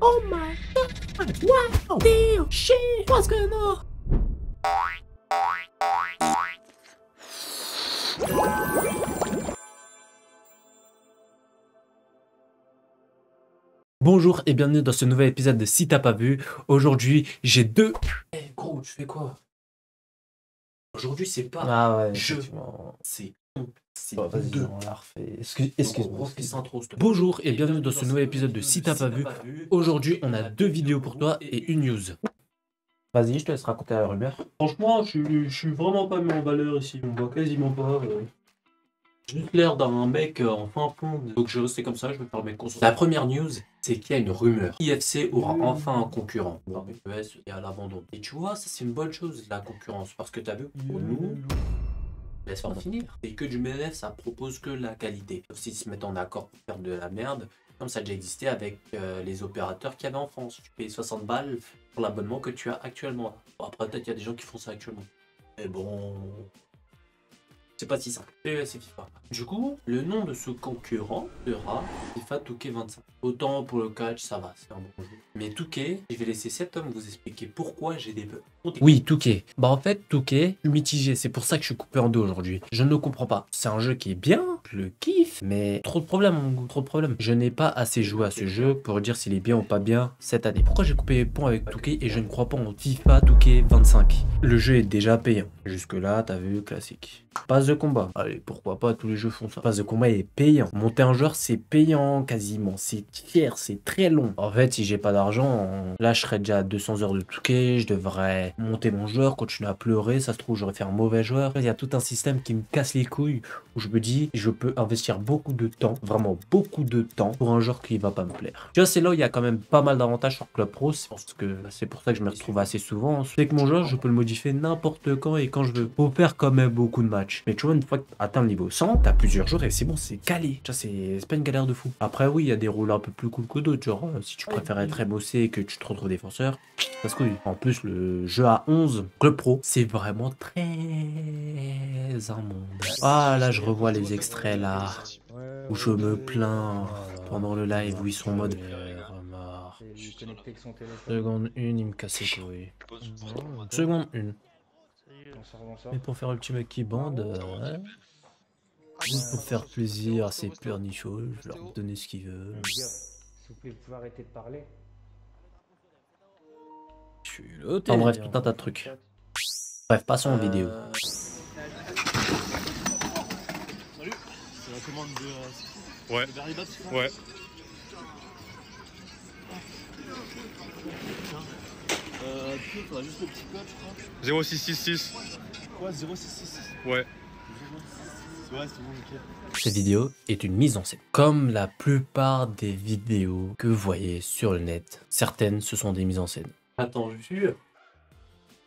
Oh my god! Wow! Damn! Shit! What's going on? Bonjour et bienvenue dans ce nouvel épisode de Si t'as pas vu. Aujourd'hui, j'ai deux... Eh gros, tu fais quoi? Aujourd'hui, c'est pas je, c'est on. C'est Bon, vas-y, deux. on la refait. Excuse-moi. Bonjour et bienvenue dans ce nouvel épisode de Si t'as pas vu. Aujourd'hui, on a deux vidéos pour toi et une news. Vas-y, je te laisse raconter la rumeur. Franchement, je suis vraiment pas mis en valeur ici. On voit quasiment pas. J'ai juste l'air d'un mec en fin fond. Donc je vais rester comme ça, je vais faire mes courses. La première news, c'est qu'il y a une rumeur. IFC aura enfin un concurrent. ES est à l'abandon. Et tu vois, ça c'est une bonne chose, la concurrence. Parce que t'as vu, pour nous, laisse-moi finir. C'est que du BNF, ça propose que la qualité. Sauf s'ils se mettent en accord pour faire de la merde, comme ça a déjà existé avec les opérateurs qu'il y avait en France. Tu payes 60 balles pour l'abonnement que tu as actuellement. Bon, après, peut-être qu'il y a des gens qui font ça actuellement. Mais bon... c'est pas si simple. C'est FIFA. Du coup, le nom de ce concurrent sera FIFA 2K25. Autant pour le catch, ça va, c'est un bon jeu. Mais 2K, je vais laisser cet homme vous expliquer pourquoi j'ai des bugs. Oui, 2K. Bah en fait, 2K, je suis mitigé. C'est pour ça que je suis coupé en deux aujourd'hui. Je ne comprends pas. C'est un jeu qui est bien, je le kiffe, mais trop de problèmes, mon gars, trop de problèmes. Je n'ai pas assez joué à ce jeu pour dire s'il est bien ou pas bien cette année. Pourquoi j'ai coupé les ponts avec 2K et je ne crois pas en FIFA 2K25? Le jeu est déjà payant. Jusque-là, t'as vu, classique. Passe de combat. Allez, pourquoi pas, tous les jeux font ça. Passe de combat est payant. Monter un joueur, c'est payant quasiment. C'est cher, c'est très long. En fait, si j'ai pas d'argent, là, je serais déjà à 200 heures de 2K. Je devrais monter mon joueur, continuer à pleurer. Ça se trouve, j'aurais fait un mauvais joueur. Il y a tout un système qui me casse les couilles où je me dis, je peux investir beaucoup de temps, vraiment beaucoup de temps, pour un joueur qui va pas me plaire. Tu vois, c'est là où il y a quand même pas mal d'avantages sur Club Pro. C'est pour ça que je me retrouve assez souvent. C'est que mon joueur, je peux le modifier n'importe quand et quand je veux. Faut faire quand même beaucoup de matchs. Mais tu vois, une fois que tu atteins le niveau 100, t'as plusieurs joueurs et c'est bon, c'est calé. Tu vois, c'est pas une galère de fou. Après, oui, il y a des rôles un peu plus cool que d'autres. Genre, si tu préfères être très bossé et que tu te retrouves défenseur, ça se couille. En plus, le jeu à 11, Club Pro, c'est vraiment très immonde. Ah, là, je revois les extraits là, où je me plains pendant le live où ils sont en mode. Seconde 1, il me casse les couilles. Seconde 1. Mais pour faire le petit mec qui bande, ouais. Juste pour faire plaisir à ses pleurnichaux, je leur donner ce qu'ils veulent. S'il vous plaît, vous pouvez arrêter de parler. Je suis l'autre. En bref, tout un tas de trucs. Bref, passons en vidéo. Salut, c'est la commande de... Ouais. De Berlibas, c'est ça? Ouais. Il faudra juste le petit code, je crois. 0666. Quoi, 0666? Ouais. Ouais, c'est bon, nickel. Cette vidéo est une mise en scène. Comme la plupart des vidéos que vous voyez sur le net, certaines, ce sont des mises en scène. Attends, je suis sûr.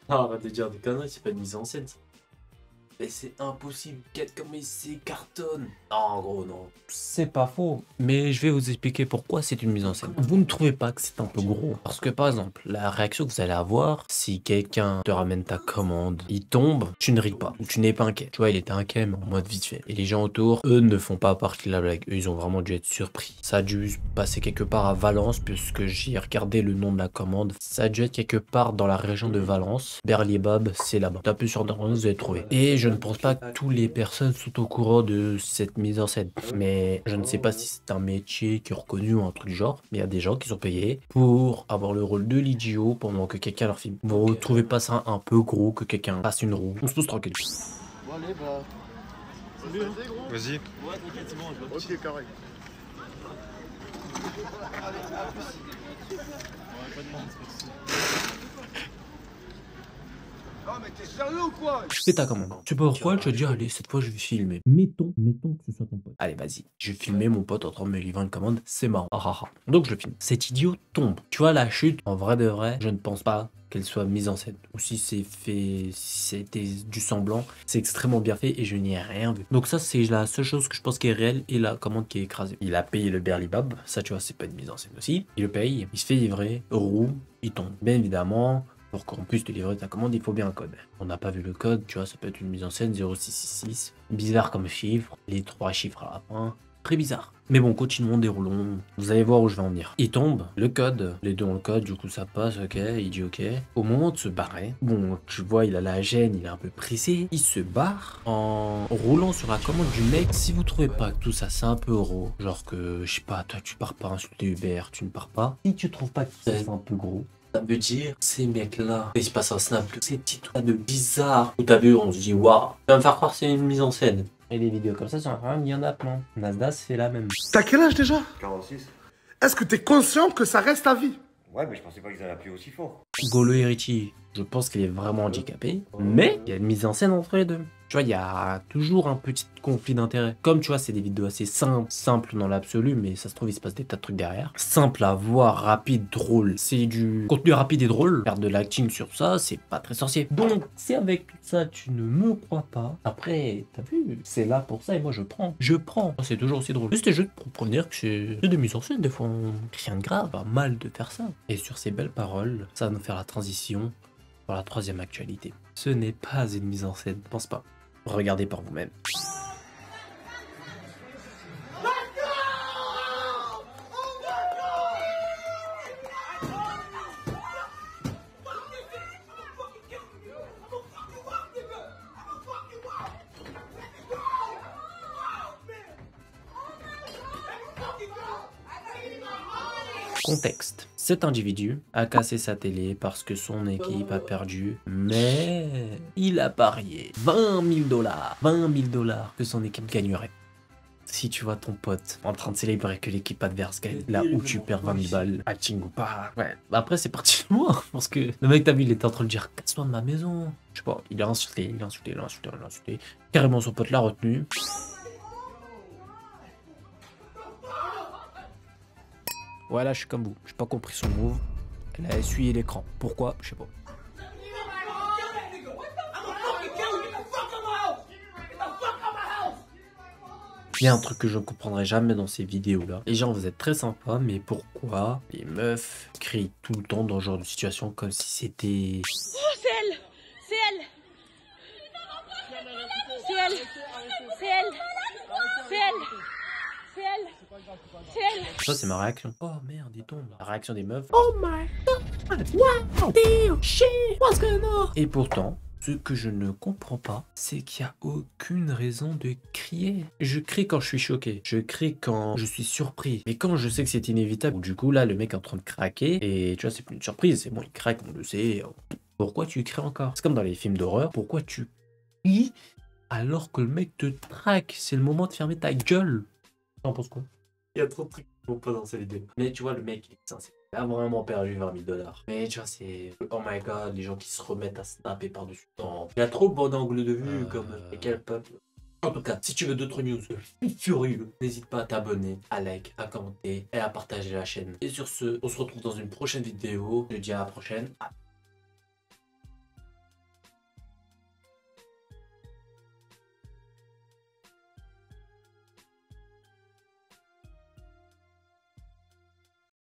Ah, arrête de dire des conneries, c'est pas une mise en scène. Mais c'est impossible, quête comme c'est cartonne. Non, gros, non. C'est pas faux. Mais je vais vous expliquer pourquoi c'est une mise en scène. Vous ne trouvez pas que c'est un peu gros? Parce que par exemple, la réaction que vous allez avoir, si quelqu'un te ramène ta commande, il tombe, tu ne ris pas. Ou tu n'es pas inquiet. Tu vois, il était inquiet, mais en mode vite fait. Et les gens autour, eux, ne font pas partie de la blague. Eux, ils ont vraiment dû être surpris. Ça a dû se passer quelque part à Valence, puisque j'ai regardé le nom de la commande. Ça a dû être quelque part dans la région de Valence. Berlier-Bab, c'est là-bas. Tapez sur Internet, vous allez trouver. Et je ne pense pas que toutes les personnes sont au courant de cette mise en scène. Mais je ne sais pas si c'est un métier qui est reconnu ou un truc du genre. Mais il y a des gens qui sont payés pour avoir le rôle de l'idiot pendant que quelqu'un leur filme. Vous ne trouvez pas ça un peu gros que quelqu'un passe une roue? On se pose tranquille. Bon, allez, bah... Salut, hein. Vas-y. Ouais, t'inquiète, c'est bon, je vais... Ok, carré. Allez, à plus. Ouais, pas de mal, c'est pas de soucis. Non, mais t'es sérieux ou quoi? C'est ta commande. Tu peux pourquoi je te dis, allez, cette fois je vais filmer. Mettons que ce soit ton pote. Allez, vas-y. Je vais filmer mon pote en train de me livrer une commande. C'est marrant. Ah, ah, ah. Donc je le filme. Cet idiot tombe. Tu vois, la chute, en vrai de vrai, je ne pense pas qu'elle soit mise en scène. Ou si c'est fait, si c'était du semblant, c'est extrêmement bien fait et je n'y ai rien vu. Donc ça, c'est la seule chose que je pense qui est réelle et la commande qui est écrasée. Il a payé le Berlibab. Ça, tu vois, c'est pas une mise en scène aussi. Il le paye. Il se fait livrer. Roue. Il tombe. Bien évidemment. Pour qu'on puisse te livrer ta commande, il faut bien un code. On n'a pas vu le code, tu vois, ça peut être une mise en scène 0666. Bizarre comme chiffre, les 3 chiffres à la fin. Très bizarre. Mais bon, continuons, déroulons. Vous allez voir où je vais en venir. Il tombe, le code, les deux ont le code, du coup ça passe, ok, il dit ok. Au moment de se barrer, bon, tu vois, il a la gêne, il est un peu pressé. Il se barre en roulant sur la commande du mec. Si vous trouvez pas que tout ça c'est un peu gros, genre que, je sais pas, toi tu pars pas insulter Uber, tu ne pars pas. Si tu trouves pas que ça c'est un peu gros, Ça veut dire, ces mecs-là, il se passe un snap, ces petits trucs de bizarre. Où t'as vu, on se dit, waouh, tu vas me faire croire que c'est une mise en scène. Et des vidéos comme ça sur Instagram, il y en a plein. Nasdaq c'est la même. T'as quel âge déjà? 46. Est-ce que t'es conscient que ça reste à vie? Ouais, mais je pensais pas qu'ils allaient appuyer aussi fort. Golo et Richie, je pense qu'il est vraiment handicapé, mais il y a une mise en scène entre les deux. Tu vois, il y a toujours un petit conflit d'intérêt. Comme tu vois, c'est des vidéos assez simples dans l'absolu, mais ça se trouve, il se passe des tas de trucs derrière. Simple à voir, rapide, drôle. C'est du contenu rapide et drôle. Faire de l'acting sur ça, c'est pas très sorcier. Donc, si avec tout ça, tu ne me crois pas, après, t'as vu, c'est là pour ça et moi je prends. Je prends. C'est toujours aussi drôle. C'était juste pour prévenir que c'est des mises en scène, des fois, rien de grave, pas mal de faire ça. Et sur ces belles paroles, ça va nous faire la transition pour la troisième actualité. Ce n'est pas une mise en scène, pense pas. Regardez par vous-même. Contexte. Cet individu a cassé sa télé parce que son équipe a perdu, mais il a parié 20 000 $, 20 000 $ que son équipe gagnerait. Si tu vois ton pote en train de célébrer que l'équipe adverse gagne, là où tu perds 20 000 balles, acting ou pas, ouais. Après c'est parti de moi, parce que le mec t'as vu, il était en train de dire casse-toi de ma maison. Je sais pas, il a insulté, il a insulté, il a insulté, il a insulté. Carrément son pote l'a retenu. Voilà, je suis comme vous. J'ai pas compris son move. Elle a essuyé l'écran. Pourquoi? Je sais pas. Il y a un truc que je ne comprendrai jamais dans ces vidéos-là. Les gens, vous êtes très sympas, mais pourquoi les meufs crient tout le temps dans ce genre de situation comme si c'était... Oh, c'est elle! C'est elle! C'est elle! C'est elle! C'est elle! C'est elle! C'est elle! Ça, c'est ma réaction. Oh merde, il tombe. La réaction des meufs. Oh my god! Wow! Damn! Shit! What's going on? Et pourtant, ce que je ne comprends pas, c'est qu'il n'y a aucune raison de crier. Je crie quand je suis choqué. Je crie quand je suis surpris. Mais quand je sais que c'est inévitable, du coup, là, le mec est en train de craquer. Et tu vois, c'est plus une surprise. C'est bon, il craque, on le sait. Pourquoi tu cries encore? C'est comme dans les films d'horreur. Pourquoi tu cries alors que le mec te traque? C'est le moment de fermer ta gueule. T'en penses quoi? Il y a trop de trucs qui vont pas dans cette vidéo. Mais tu vois, le mec, il a vraiment perdu 20 000 $. Mais tu vois, c'est... Oh my god, les gens qui se remettent à snapper par-dessus. Il y a trop de bon angle de vue, comme... Et quel peuple. En tout cas, si tu veux d'autres news furieux, n'hésite pas à t'abonner, à like, à commenter et à partager la chaîne. Et sur ce, on se retrouve dans une prochaine vidéo. Je te dis à la prochaine.